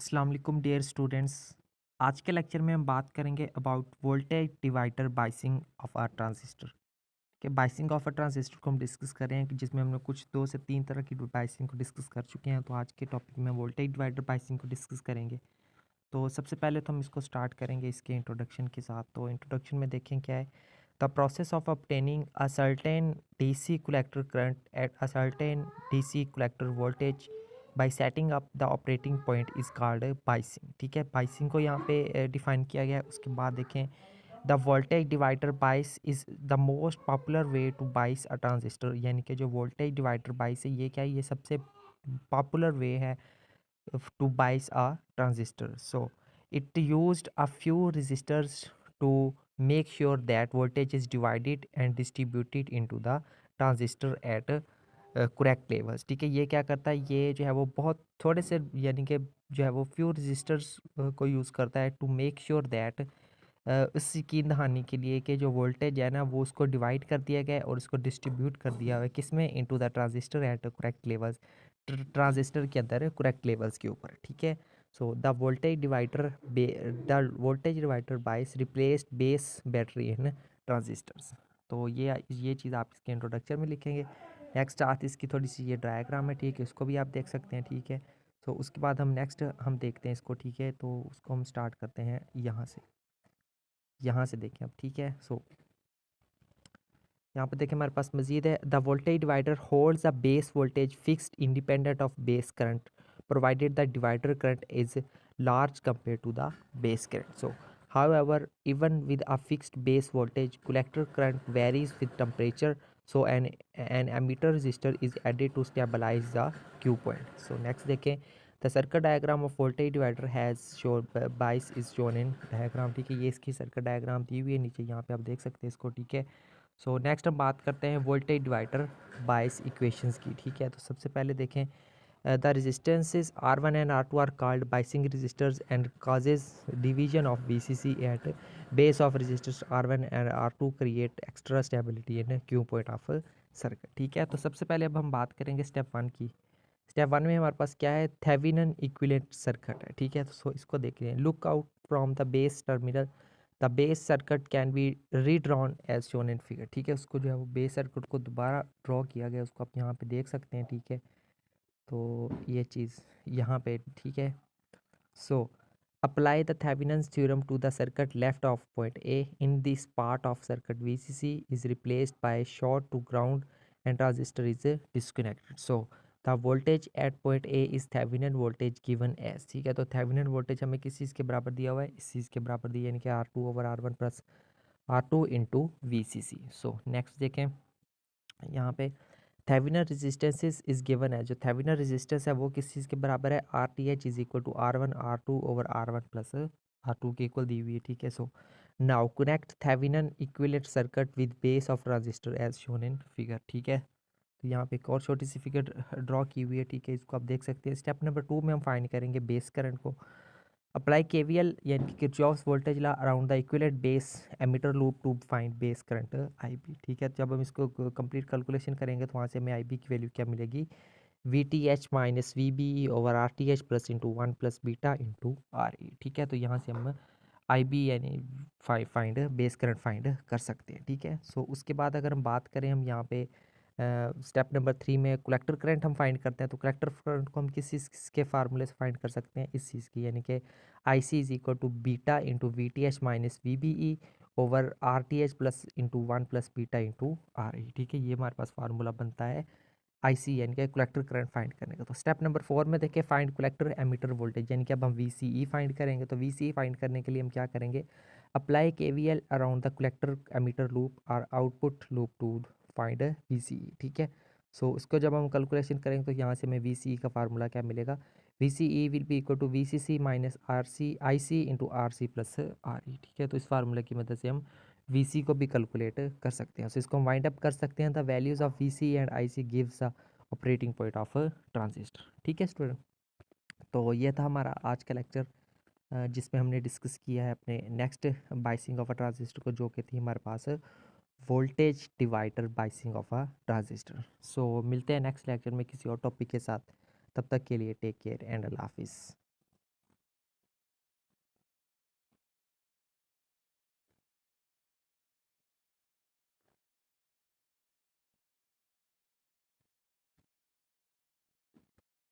अस्सलाम वालेकुम dear students. आज के लेक्चर में हम बात करेंगे about voltage divider biasing of a transistor. कि बाइसिंग ऑफ अ ट्रांजिस्टर को हम डिस्कस कर रहे हैं कि जिसमें हमने कुछ 2 से 3 तरह की बाइसिंग को डिस्कस कर चुके हैं। तो आज के टॉपिक में वोल्टेज डिवाइडर बाइसिंग को डिस्कस करेंगे। तो सबसे पहले तो हम इसको स्टार्ट करेंगे इसके इंट्रोडक्शन के साथ। तो इंट्रोडक्शन में देखें क्या है। The process of obtaining a certain DC collector current at a certain DC collector voltage by setting up the operating point is called biasing। ठीक है, बाइसिंग को यहाँ पे डिफाइन किया गया है। उसके बाद देखें the voltage divider bias is the most popular way to bias a transistor. यानी कि जो वोल्टेज डिवाइडर बाइस है ये क्या है, ये सबसे पॉपुलर वे है to bias a transistor. So it used a few resistors to make sure that voltage is divided and distributed into the transistor at correct levels। ठीक है, ये क्या करता है, ये जो है वो बहुत थोड़े से यानी कि जो है वो फ्यू रजिस्टर्स को यूज़ करता है टू मेक श्योर दैट इस यकीन दहानी के लिए कि जो वोल्टेज है ना वो उसको डिवाइड कर दिया गया है और उसको डिस्ट्रीब्यूट कर दिया हुआ है किसमें, into the transistor at correct levels. Transistor के अंदर करेक्ट लेवल्स के ऊपर। ठीक है, so the voltage divider bias replaced base battery in transistors. तो ये चीज़ आप इसके इंट्रोडक्शन में लिखेंगे। नेक्स्ट आती इसकी थोड़ी सी ये डायग्राम है, ठीक है, उसको भी आप देख सकते हैं। ठीक है, तो उसके बाद हम नेक्स्ट हम देखते हैं इसको। ठीक है, तो उसको हम स्टार्ट करते हैं यहाँ से देखें अब। ठीक है, सो यहाँ पे देखें हमारे पास मजीद है the voltage divider holds a base voltage fixed independent of base current provided the divider current is large compare to the base current. So however even with a fixed base voltage collector current varies with temperature, so an emitter resistor is added to stabilize the Q point। so next देखें the circuit diagram of voltage divider has shown bias is shown in diagram। ठीक है, ये इसकी circuit diagram दी हुई है नीचे, यहाँ पे आप देख सकते हैं इसको। ठीक है, सो नेक्स्ट हम बात करते हैं वोल्टेज डिवाइडर बायस इक्वेशंस की। ठीक है, तो सबसे पहले देखें the resistances R1 and R2 are called biasing resistors and causes division of VCC at base of resistors R1 and R2 create extra stability in Q point of circuit. ठीक है, तो सबसे पहले अब हम बात करेंगे स्टेप 1 की। स्टेप 1 में हमारे पास क्या है, थेवेनिन इक्विवेलेंट सर्किट है। ठीक है, तो इसको देख रहे हैं। Look out from the base terminal the base circuit can be redrawn as shown in figure. ठीक है, उसको जो है वो बेस सर्किट को दोबारा ड्रॉ किया गया, उसको आप यहाँ पे देख सकते हैं। ठीक है, तो ये चीज़ यहाँ पे ठीक है। So apply the Thevenin's theorem to the circuit left of point A in this part of circuit VCC is replaced by short to ground and transistor is disconnected. So the voltage at point A is Thevenin voltage given as. ठीक है, तो Thevenin voltage हमें किस चीज़ के बराबर दिया हुआ है, इस चीज़ के बराबर दिया, यानी कि R2/R1 plus R2 into VCC। So next देखें यहाँ पे थेवेनिन रेजिस्टेंस इज गिवन है। जो थेवेनिन रेजिस्टेंस है वो किस चीज़ के बराबर है, RTH is equal to R1/R2 plus R2 के इक्वल दी हुई है। ठीक है, so now connect Thevenin equivalent circuit with base of transistor as shown in figure. ठीक है, तो यहाँ पे एक और छोटी सी फिगर ड्रॉ की हुई है। ठीक है, इसको आप देख सकते हैं। स्टेप नंबर 2 में हम फाइंड करेंगे बेस करंट को। अप्लाई KVL यानी कि Kirchhoff's voltage law around the equivalent base emitter loop to find base current IB। ठीक है, जब हम इसको कंप्लीट कैलकुलेशन करेंगे तो वहाँ से हमें IB की वैल्यू क्या मिलेगी, VTH minus VBE over RTH plus into 1 plus beta into RE। ठीक है, तो यहाँ से हम IB यानी फाइंड बेस करंट फाइंड कर सकते हैं। ठीक है, सो उसके बाद अगर हम बात करें हम यहाँ पे स्टेप नंबर 3 में कलेक्टर करंट हम फाइंड करते हैं। तो कलेक्टर करंट को हम किस चीज़ के फार्मूले से फाइंड कर सकते हैं, इस चीज़ की, यानी कि IC is equal to beta into VTH minus VBE over RTH plus into 1 plus beta into RE। ठीक है, ये हमारे पास फार्मूला बनता है IC यानी कि कलेक्टर करंट फाइंड करने का। तो स्टेप नंबर 4 में देखिए फाइंड कलेक्टर एमीटर वोल्टेज, यानी कि अब हम VCE फाइंड करेंगे। तो VCE फाइंड करने के लिए हम क्या करेंगे, apply KVL around the collector emitter loop और output loop to find VCE। ठीक है, सो इसको जब हम कैलकुलेशन करेंगे तो यहाँ से हमें VCE का फार्मूला क्या मिलेगा, VCE will be equal to VCC minus IC into RC plus RE। ठीक है, तो इस फार्मूला की मदद से हम VC को भी कैलकुलेट कर सकते हैं। सो इसको हम वाइंड अप कर सकते हैं, the values of VC and IC gives the operating point of transistor. ठीक है स्टूडेंट, तो ये था हमारा आज का लेक्चर जिसमें हमने डिस्कस किया है अपने next biasing of a transistor को, जो कि थी हमारे पास voltage divider biasing of a transistor. So मिलते हैं नेक्स्ट लेक्चर में किसी और टॉपिक के साथ। तब तक के लिए टेक केयर एंड अल्लाह हाफिज़।